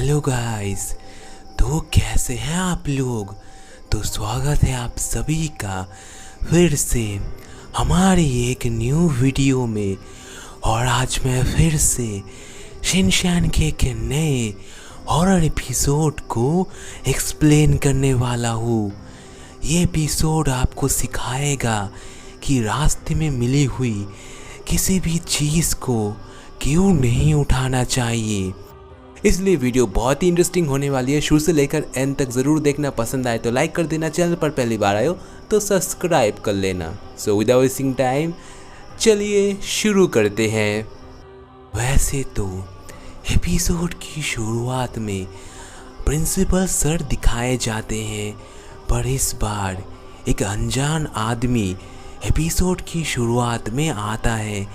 Hello guys. तो कैसे हैं आप लोग। तो स्वागत है आप सभी का फिर से हमारी एक न्यू वीडियो में। और आज मैं फिर से शिनचैन के एक नए हॉरर एपिसोड को एक्सप्लेन करने वाला हूँ। ये एपिसोड आपको सिखाएगा कि रास्ते में मिली हुई किसी भी चीज़ को क्यों नहीं उठाना चाहिए। इसलिए वीडियो बहुत ही इंटरेस्टिंग होने वाली है। शुरू से लेकर एंड तक ज़रूर देखना। पसंद आए तो लाइक कर देना, चैनल पर पहली बार आए हो तो सब्सक्राइब कर लेना। सो विदाउट वेस्टिंग टाइम चलिए शुरू करते हैं। वैसे तो एपिसोड की शुरुआत में प्रिंसिपल सर दिखाए जाते हैं, पर इस बार एक अनजान आदमी एपिसोड की शुरुआत में आता है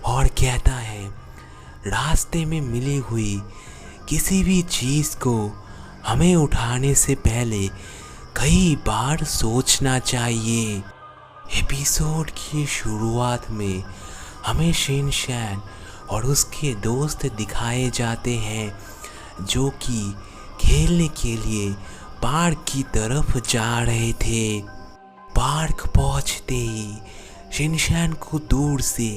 और कहता है रास्ते में मिली हुई किसी भी चीज़ को हमें उठाने से पहले कई बार सोचना चाहिए। एपिसोड की शुरुआत में हमें शिनचैन और उसके दोस्त दिखाए जाते हैं जो कि खेलने के लिए पार्क की तरफ जा रहे थे। पार्क पहुंचते ही शिनचैन को दूर से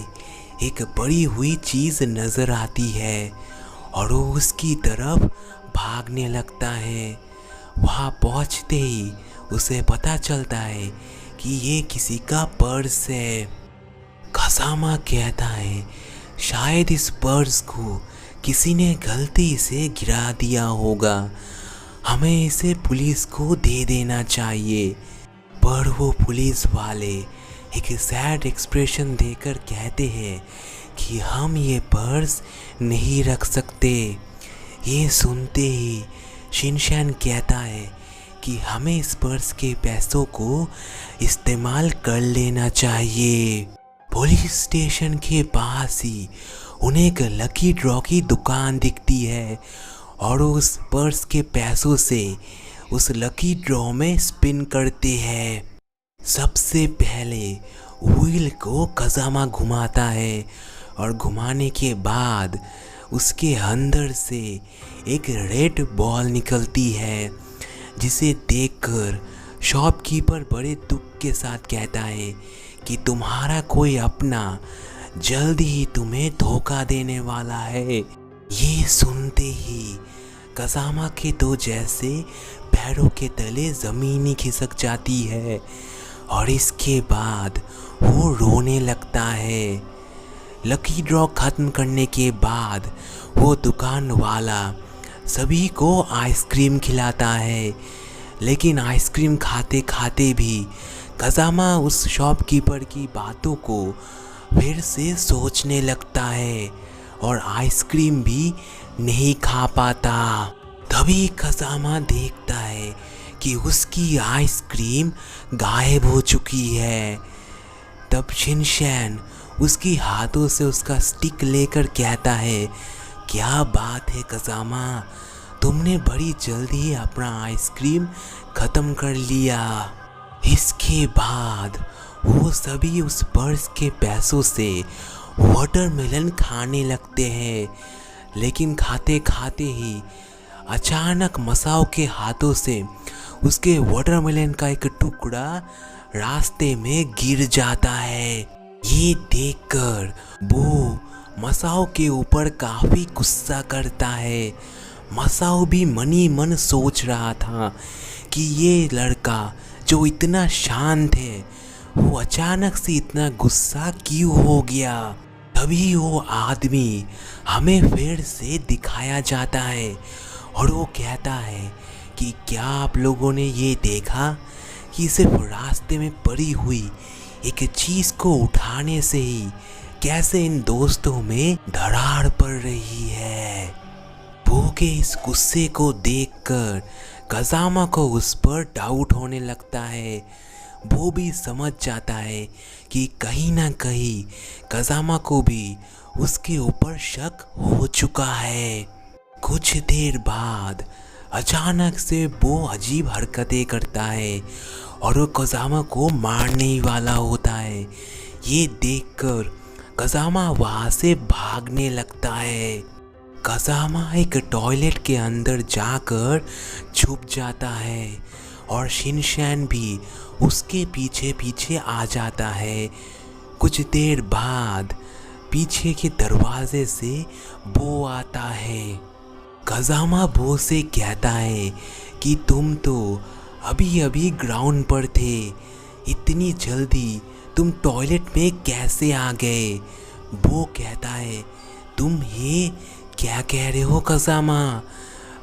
एक बड़ी हुई चीज़ नज़र आती है और वो उसकी तरफ भागने लगता है। वहाँ पहुँचते ही उसे पता चलता है कि ये किसी का पर्स है। कसामा कहता है शायद इस पर्स को किसी ने गलती से गिरा दिया होगा, हमें इसे पुलिस को दे देना चाहिए। पर वो पुलिस वाले एक सैड एक्सप्रेशन देकर कहते हैं कि हम ये पर्स नहीं रख सकते। ये सुनते ही शिनचैन कहता है कि हमें इस पर्स के पैसों को इस्तेमाल कर लेना चाहिए। पुलिस स्टेशन के पास ही उन्हें एक लकी ड्रॉ की दुकान दिखती है और उस पर्स के पैसों से उस लकी ड्रॉ में स्पिन करते हैं। सबसे पहले व्हील को कसामा घुमाता है और घुमाने के बाद उसके अंदर से एक रेड बॉल निकलती है, जिसे देखकर शॉपकीपर बड़े दुख के साथ कहता है कि तुम्हारा कोई अपना जल्दी ही तुम्हें धोखा देने वाला है। ये सुनते ही कसामा के तो जैसे पैरों के तले ज़मीन ही खिसक जाती है और इसके बाद वो रोने लगता है। लकी ड्रॉ ख़त्म करने के बाद वो दुकान वाला सभी को आइसक्रीम खिलाता है, लेकिन आइसक्रीम खाते खाते भी कसामा उस शॉपकीपर की बातों को फिर से सोचने लगता है और आइसक्रीम भी नहीं खा पाता। तभी कसामा देखता है कि उसकी आइसक्रीम गायब हो चुकी है। तब शिनचैन उसकी हाथों से उसका स्टिक लेकर कहता है क्या बात है कसामा, तुमने बड़ी जल्दी अपना आइसक्रीम ख़त्म कर लिया। इसके बाद वो सभी उस पर्स के पैसों से वाटरमेलन खाने लगते हैं, लेकिन खाते खाते ही अचानक मसाओ के हाथों से उसके वाटरमेलन का एक टुकड़ा रास्ते में गिर जाता है। ये देखकर वो मसाओ के ऊपर काफ़ी गुस्सा करता है। मसाओ भी मनी मन सोच रहा था कि ये लड़का जो इतना शांत है वो अचानक से इतना गुस्सा क्यों हो गया। तभी वो आदमी हमें फिर से दिखाया जाता है और वो कहता है कि क्या आप लोगों ने ये देखा कि सिर्फ रास्ते में पड़ी हुई एक चीज़ को उठाने से ही कैसे इन दोस्तों में दरार पड़ रही है। वो के इस गुस्से को देखकर कसामा को उस पर डाउट होने लगता है। वो भी समझ जाता है कि कहीं ना कहीं कसामा को भी उसके ऊपर शक हो चुका है। कुछ देर बाद अचानक से वो अजीब हरकतें करता है और वो कसामा को मारने ही वाला होता है। ये देखकर कसामा वहाँ से भागने लगता है। कज़ामा एक टॉयलेट के अंदर जाकर छुप जाता है और शिनचैन भी उसके पीछे पीछे आ जाता है। कुछ देर बाद पीछे के दरवाजे से बो आता है। कज़ामा बो से कहता है कि तुम तो अभी अभी ग्राउंड पर थे, इतनी जल्दी तुम टॉयलेट में कैसे आ गए। बो कहता है तुम ये क्या कह रहे हो कज़ामा,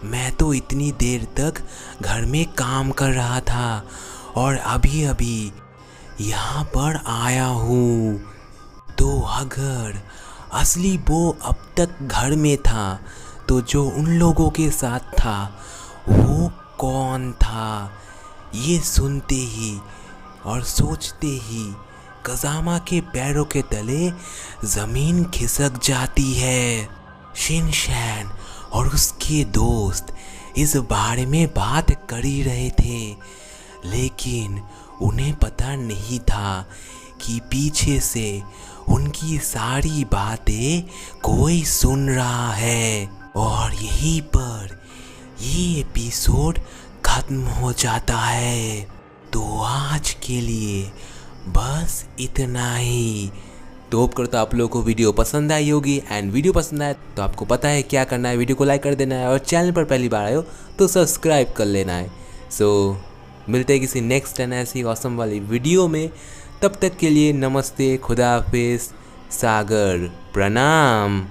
मैं तो इतनी देर तक घर में काम कर रहा था और अभी अभी यहाँ पर आया हूँ। तो अगर असली बो अब तक घर में था तो जो उन लोगों के साथ था वो कौन था। ये सुनते ही और सोचते ही कज़ामा के पैरों के तले ज़मीन खिसक जाती है। शिनचैन और उसके दोस्त इस बारे में बात कर ही रहे थे, लेकिन उन्हें पता नहीं था कि पीछे से उनकी सारी बातें कोई सुन रहा है। और यहीं पर ये एपिसोड खत्म हो जाता है। तो आज के लिए बस इतना ही। तो होप करता आप लोगों को वीडियो पसंद आई होगी, एंड वीडियो पसंद आए तो आपको पता है क्या करना है, वीडियो को लाइक कर देना है और चैनल पर पहली बार आए हो तो सब्सक्राइब कर लेना है। सो मिलते हैं किसी नेक्स्ट एंड ऐसी ऑसम वाली वीडियो में। तब तक के लिए नमस्ते, खुदा हाफिज़, सागर प्रणाम।